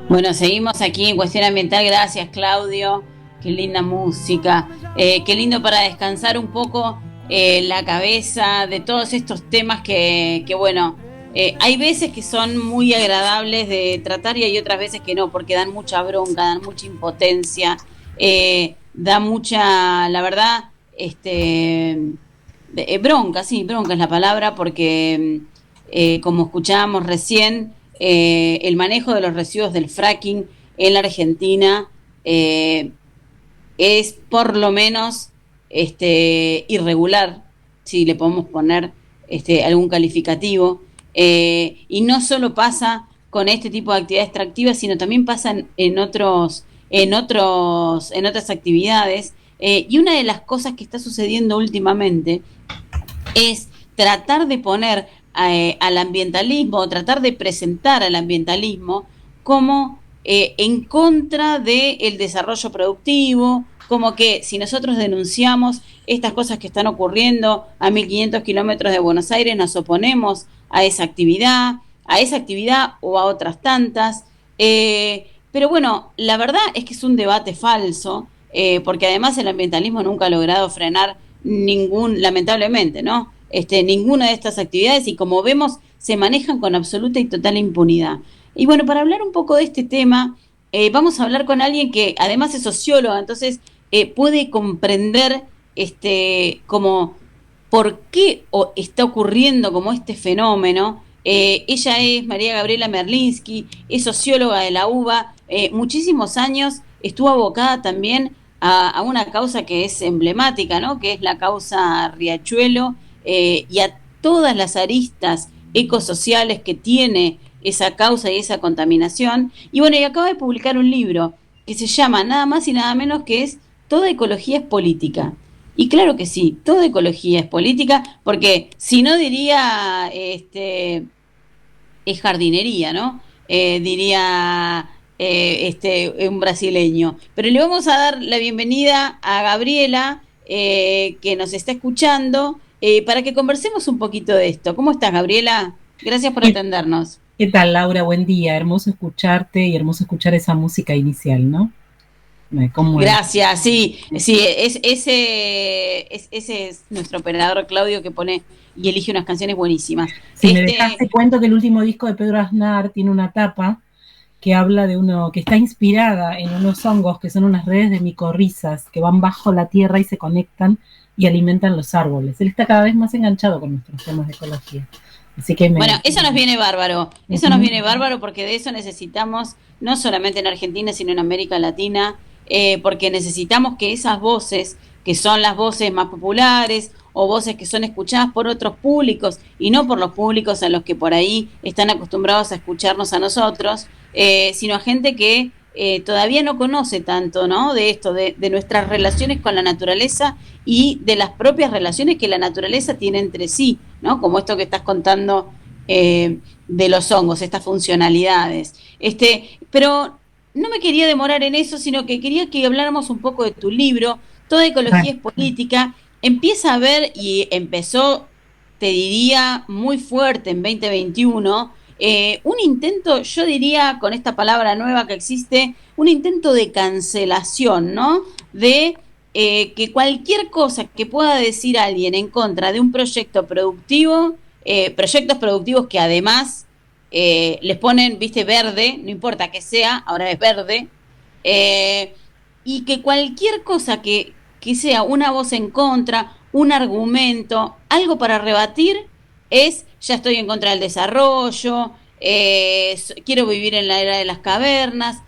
Bueno, seguimos aquí en Cuestión Ambiental. Gracias, Claudio. Qué linda música. Qué lindo para descansar un poco la cabeza de todos estos temas que bueno, hay veces que son muy agradables de tratar y hay otras veces que no, porque dan mucha bronca, dan mucha impotencia, da mucha, la verdad, bronca, sí, bronca es la palabra, porque como escuchábamos recién, el manejo de los residuos del fracking en la Argentina eh, es por lo menos irregular, si le podemos poner algún calificativo, y no solo pasa con este tipo de actividades extractivas, sino también pasa en otras actividades. Y una de las cosas que está sucediendo últimamente es tratar de poner al ambientalismo, tratar de presentar al ambientalismo como en contra del desarrollo productivo, como que si nosotros denunciamos estas cosas que están ocurriendo a 1500 kilómetros de Buenos Aires, nos oponemos a esa actividad o a otras tantas. Pero bueno, la verdad es que es un debate falso, porque además el ambientalismo nunca ha logrado frenar lamentablemente, ¿no? Ninguna de estas actividades y como vemos se manejan con absoluta y total impunidad. Y bueno, para hablar un poco de este tema, vamos a hablar con alguien que además es socióloga, entonces puede comprender como por qué está ocurriendo como este fenómeno. Ella es María Gabriela Merlinsky, es socióloga de la UBA, muchísimos años, estuvo abocada también a una causa que es emblemática, ¿no? Que es la causa Riachuelo, y a todas las aristas ecosociales que tiene esa causa y esa contaminación. Y bueno, y acaba de publicar un libro que se llama nada más y nada menos que es Toda ecología es política. Y claro que sí, toda ecología es política, porque si no diría, es jardinería, ¿no? Diría un brasileño. Pero le vamos a dar la bienvenida a Gabriela, que nos está escuchando, para que conversemos un poquito de esto. ¿Cómo estás, Gabriela? Gracias por ¿Qué, atendernos. qué tal, Laura? Buen día. Hermoso escucharte y hermoso escuchar esa música inicial, ¿no? Me conmueve. Gracias, sí, sí, ese es nuestro operador Claudio que pone y elige unas canciones buenísimas. Si me dejaste, cuento que el último disco de Pedro Aznar tiene una tapa que habla de uno que está inspirada en unos hongos que son unas redes de micorrizas que van bajo la tierra y se conectan y alimentan los árboles. Él está cada vez más enganchado con nuestros temas de ecología. Así que Bueno, me... eso nos viene bárbaro, eso nos Ujú. viene bárbaro porque de eso necesitamos, no solamente en Argentina, sino en América Latina, porque necesitamos que esas voces, que son las voces más populares o voces que son escuchadas por otros públicos y no por los públicos a los que por ahí están acostumbrados a escucharnos a nosotros, sino a gente que todavía no conoce tanto, ¿no? De esto, de nuestras relaciones con la naturaleza y de las propias relaciones que la naturaleza tiene entre sí, ¿no? Como esto que estás contando, de los hongos, estas funcionalidades. Pero no me quería demorar en eso, sino que quería que habláramos un poco de tu libro, Toda ecología es política. Empieza a ver, y empezó, te diría, muy fuerte en 2021, un intento, yo diría, con esta palabra nueva que existe, un intento de cancelación, ¿no? De que cualquier cosa que pueda decir alguien en contra de un proyecto productivo, proyectos productivos que además les ponen, viste, verde, no importa que sea, ahora es verde, eh, y que cualquier cosa que sea una voz en contra, un argumento, algo para rebatir, es ya estoy en contra del desarrollo, quiero vivir en la era de las cavernas.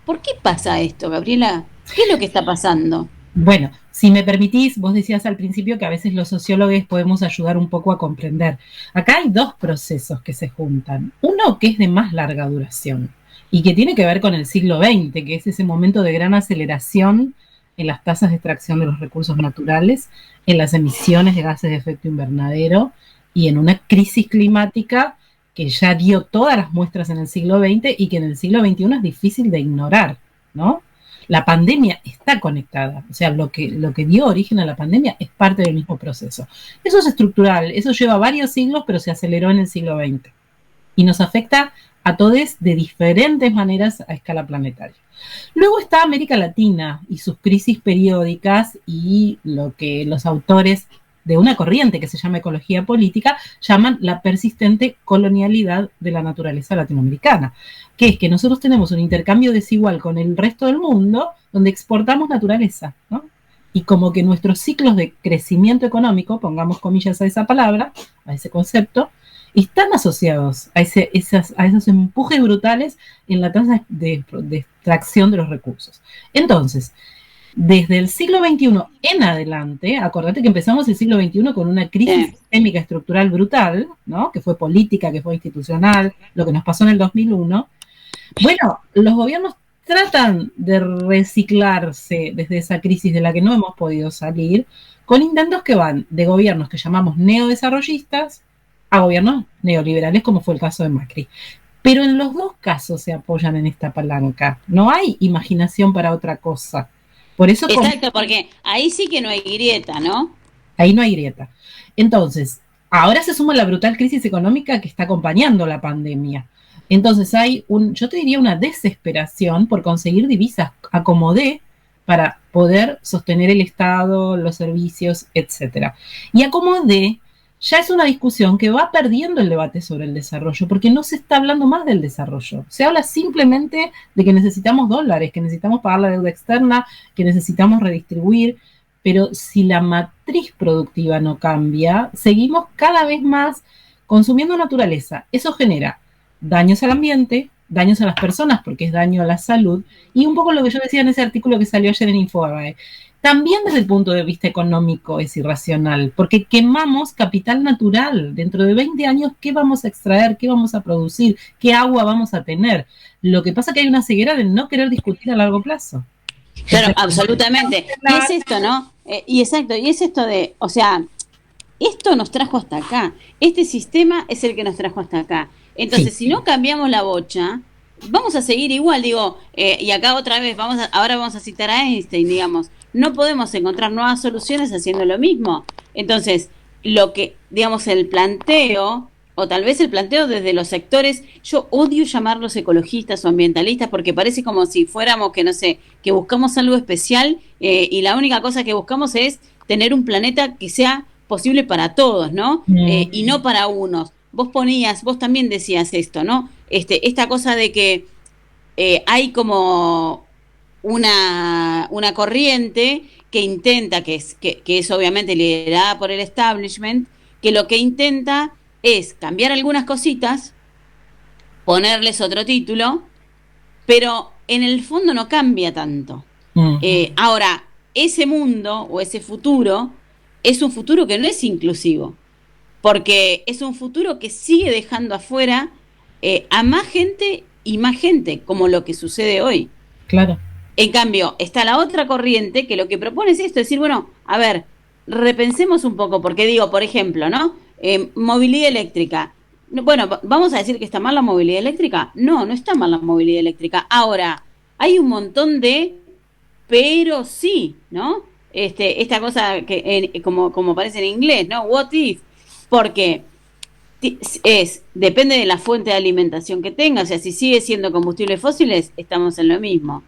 ¿Por qué pasa esto, Gabriela? ¿Qué es lo que está pasando? Bueno, si me permitís, vos decías al principio que a veces los sociólogos podemos ayudar un poco a comprender. Acá hay dos procesos que se juntan. Uno que es de más larga duración y que tiene que ver con el siglo XX, que es ese momento de gran aceleración en las tasas de extracción de los recursos naturales, en las emisiones de gases de efecto invernadero y en una crisis climática que ya dio todas las muestras en el siglo XX y que en el siglo XXI es difícil de ignorar, ¿no? La pandemia está conectada, o sea, lo que dio origen a la pandemia es parte del mismo proceso. Eso es estructural, eso lleva varios siglos, pero se aceleró en el siglo XX y nos afecta a todos de diferentes maneras a escala planetaria. Luego está América Latina y sus crisis periódicas y lo que los autores de una corriente que se llama ecología política llaman la persistente colonialidad de la naturaleza latinoamericana, que es que nosotros tenemos un intercambio desigual con el resto del mundo donde exportamos naturaleza, ¿no? Y como que nuestros ciclos de crecimiento económico, pongamos comillas a esa palabra, a ese concepto, están asociados a esos empujes brutales en la tasa de extracción de los recursos. Entonces, desde el siglo XXI en adelante, acordate que empezamos el siglo XXI con una crisis sistémica estructural brutal, ¿no? Que fue política, que fue institucional, lo que nos pasó en el 2001. Bueno, los gobiernos tratan de reciclarse desde esa crisis de la que no hemos podido salir, con intentos que van de gobiernos que llamamos neodesarrollistas a gobiernos neoliberales, como fue el caso de Macri. Pero en los dos casos se apoyan en esta palanca. No hay imaginación para otra cosa. Por eso exacto, porque ahí sí que no hay grieta, ¿no? Ahí no hay grieta. Entonces, ahora se suma la brutal crisis económica que está acompañando la pandemia. Entonces hay yo te diría una desesperación por conseguir divisas a como dé para poder sostener el Estado, los servicios, etcétera. Y a como dé ya es una discusión que va perdiendo el debate sobre el desarrollo, porque no se está hablando más del desarrollo. Se habla simplemente de que necesitamos dólares, que necesitamos pagar la deuda externa, que necesitamos redistribuir, pero si la matriz productiva no cambia, seguimos cada vez más consumiendo naturaleza. Eso genera daños al ambiente, daños a las personas porque es daño a la salud, y un poco lo que yo decía en ese artículo que salió ayer en Infobae. También desde el punto de vista económico es irracional, porque quemamos capital natural. Dentro de 20 años, ¿qué vamos a extraer? ¿Qué vamos a producir? ¿Qué agua vamos a tener? Lo que pasa es que hay una ceguera de no querer discutir a largo plazo. Claro, absolutamente. Y es esto, ¿no? Y exacto, y es esto de, o sea, esto nos trajo hasta acá. Este sistema es el que nos trajo hasta acá. Entonces, si no cambiamos la bocha, vamos a seguir igual, digo, y acá otra vez, ahora vamos a citar a Einstein, digamos, no podemos encontrar nuevas soluciones haciendo lo mismo. Entonces, lo que, digamos, el planteo, o tal vez el planteo desde los sectores, yo odio llamarlos ecologistas o ambientalistas porque parece como si fuéramos, que no sé, que buscamos algo especial y la única cosa que buscamos es tener un planeta que sea posible para todos, ¿no? Y no para unos. Vos también decías esto, ¿no? Esta cosa de que hay como una corriente que intenta, que es obviamente liderada por el establishment, que lo que intenta es cambiar algunas cositas, ponerles otro título, pero en el fondo no cambia tanto. Ahora, ese mundo o ese futuro es un futuro que no es inclusivo, porque es un futuro que sigue dejando afuera a más gente y más gente, como lo que sucede hoy. Claro. En cambio, está la otra corriente que lo que propone es esto, es decir, bueno, a ver, repensemos un poco, porque digo, por ejemplo, ¿no? Movilidad eléctrica. Bueno, ¿vamos a decir que está mal la movilidad eléctrica? No, no está mal la movilidad eléctrica. Ahora, hay un montón de pero sí, ¿no? Esta cosa que como aparece en inglés, ¿no? What if? Porque depende de la fuente de alimentación que tenga, o sea, si sigue siendo combustibles fósiles, estamos en lo mismo.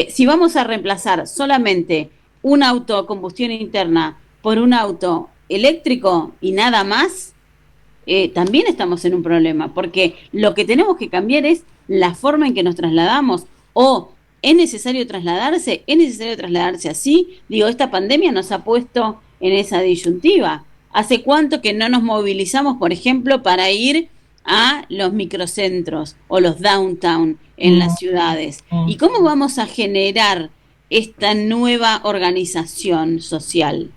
Si vamos a reemplazar solamente un auto a combustión interna por un auto eléctrico y nada más, también estamos en un problema, porque lo que tenemos que cambiar es la forma en que nos trasladamos, o es necesario trasladarse así. Digo, esta pandemia nos ha puesto en esa disyuntiva. ¿Hace cuánto que no nos movilizamos, por ejemplo, para ir a los microcentros o los downtown en las ciudades? ¿Y cómo vamos a generar esta nueva organización social?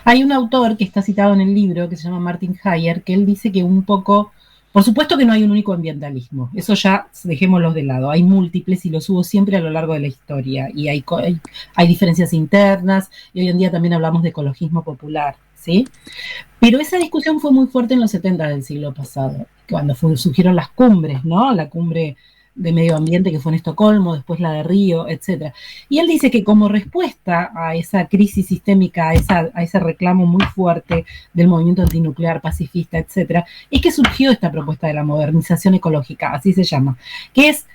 Hay un autor que está citado en el libro que se llama Martin Heyer, que él dice que un poco, por supuesto que no hay un único ambientalismo, eso ya dejémoslo de lado, hay múltiples y los hubo siempre a lo largo de la historia, y hay diferencias internas, y hoy en día también hablamos de ecologismo popular, ¿sí? Pero esa discusión fue muy fuerte en los 70 del siglo pasado, cuando surgieron las cumbres, ¿no? La cumbre de medio ambiente que fue en Estocolmo, después la de Río, etcétera. Y él dice que como respuesta a esa crisis sistémica, a ese reclamo muy fuerte del movimiento antinuclear, pacifista, etcétera, es que surgió esta propuesta de la modernización ecológica, así se llama, que es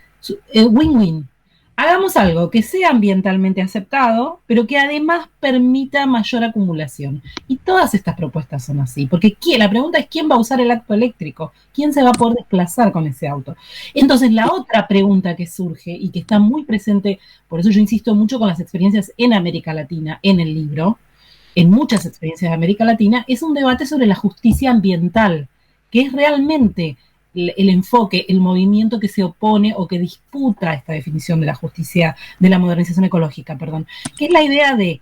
win-win. Hagamos algo que sea ambientalmente aceptado, pero que además permita mayor acumulación. Y todas estas propuestas son así, porque la pregunta es quién va a usar el auto eléctrico, quién se va a poder desplazar con ese auto. Entonces, la otra pregunta que surge y que está muy presente, por eso yo insisto mucho con las experiencias en América Latina, en el libro, en muchas experiencias de América Latina, es un debate sobre la justicia ambiental, que es realmente el enfoque, el movimiento que se opone o que disputa esta definición de la justicia, de la modernización ecológica, perdón, que es la idea de,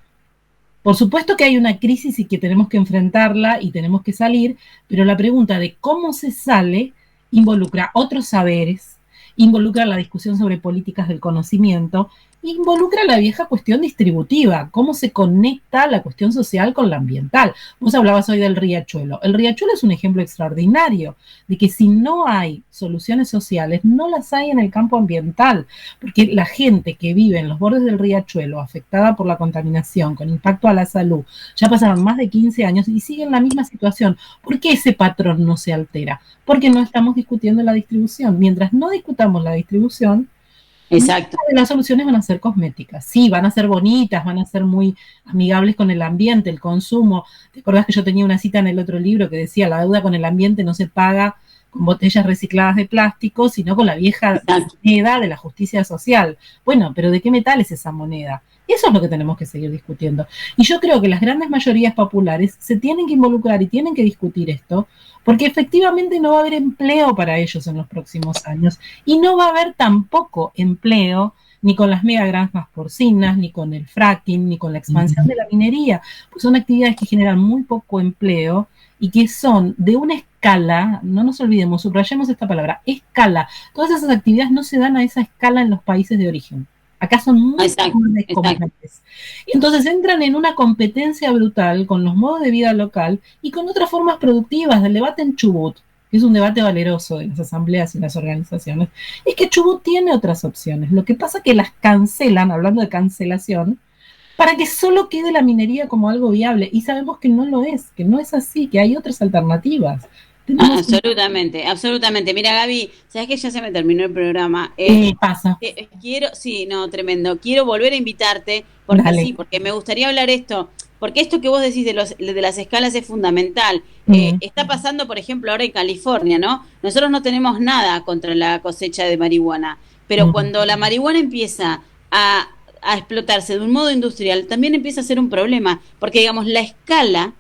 por supuesto que hay una crisis y que tenemos que enfrentarla y tenemos que salir, pero la pregunta de cómo se sale involucra otros saberes, involucra la discusión sobre políticas del conocimiento, involucra la vieja cuestión distributiva, cómo se conecta la cuestión social con la ambiental. Vos hablabas hoy del riachuelo. El riachuelo es un ejemplo extraordinario de que si no hay soluciones sociales, no las hay en el campo ambiental, porque la gente que vive en los bordes del riachuelo, afectada por la contaminación, con impacto a la salud, ya pasaron más de 15 años y siguen en la misma situación. ¿Por qué ese patrón no se altera? Porque no estamos discutiendo la distribución. Mientras no discutamos la distribución, exacto, las soluciones van a ser cosméticas, sí, van a ser bonitas, van a ser muy amigables con el ambiente, el consumo. ¿Te acordás que yo tenía una cita en el otro libro que decía la deuda con el ambiente no se paga con botellas recicladas de plástico, sino con la vieja moneda de la justicia social? Bueno, pero ¿de qué metal es esa moneda? Eso es lo que tenemos que seguir discutiendo. Y yo creo que las grandes mayorías populares se tienen que involucrar y tienen que discutir esto, porque efectivamente no va a haber empleo para ellos en los próximos años y no va a haber tampoco empleo ni con las megagranjas porcinas, ni con el fracking, ni con la expansión de la minería, pues son actividades que generan muy poco empleo y que son de una escala, no nos olvidemos, subrayemos esta palabra, escala. Todas esas actividades no se dan a esa escala en los países de origen. Acá son muy descomunales. Entonces entran en una competencia brutal con los modos de vida local y con otras formas productivas del debate en Chubut, que es un debate valeroso de las asambleas y las organizaciones, es que Chubut tiene otras opciones. Lo que pasa es que las cancelan, hablando de cancelación, para que solo quede la minería como algo viable. Y sabemos que no lo es, que no es así, que hay otras alternativas. Absolutamente, absolutamente. Mira, Gaby, sabes que ya se me terminó el programa. Pasa. Sí, no, tremendo. Quiero volver a invitarte, porque Dale. sí, porque me gustaría hablar esto, porque esto que vos decís de las escalas es fundamental. Está pasando, por ejemplo, ahora en California, ¿no? Nosotros no tenemos nada contra la cosecha de marihuana, pero cuando la marihuana empieza a explotarse de un modo industrial, también empieza a ser un problema, porque digamos, la escala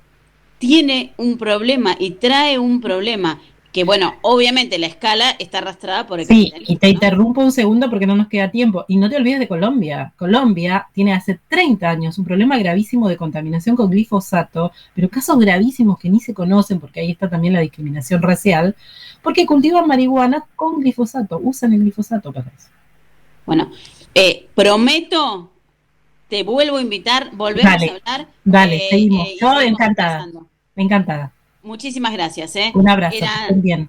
tiene un problema y trae un problema que, bueno, obviamente la escala está arrastrada por el capitalismo. Sí, y te interrumpo un segundo porque no nos queda tiempo. Y no te olvides de Colombia. Colombia tiene hace 30 años un problema gravísimo de contaminación con glifosato, pero casos gravísimos que ni se conocen, porque ahí está también la discriminación racial, porque cultivan marihuana con glifosato, usan el glifosato para eso. Bueno, prometo, te vuelvo a invitar, volvemos a hablar. Dale, seguimos. Yo encantada. Encantada. Muchísimas gracias. Un abrazo.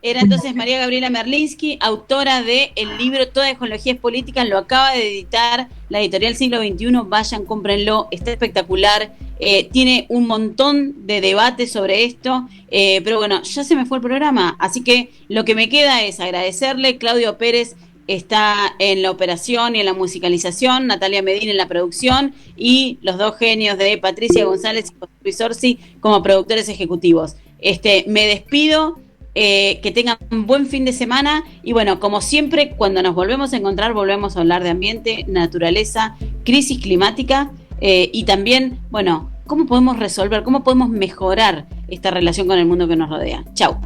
Era entonces María Gabriela Merlinski, autora de el libro Toda ecología es política, lo acaba de editar la editorial Siglo XXI, vayan, cómprenlo, está espectacular, tiene un montón de debates sobre esto, pero bueno, ya se me fue el programa, así que lo que me queda es agradecerle. Claudio Pérez está en la operación y en la musicalización, Natalia Medina en la producción y los dos genios de Patricia González y José Luis Orsi como productores ejecutivos. Me despido, que tengan un buen fin de semana y bueno, como siempre, cuando nos volvemos a encontrar, volvemos a hablar de ambiente, naturaleza, crisis climática y también, bueno, cómo podemos resolver, cómo podemos mejorar esta relación con el mundo que nos rodea. Chau.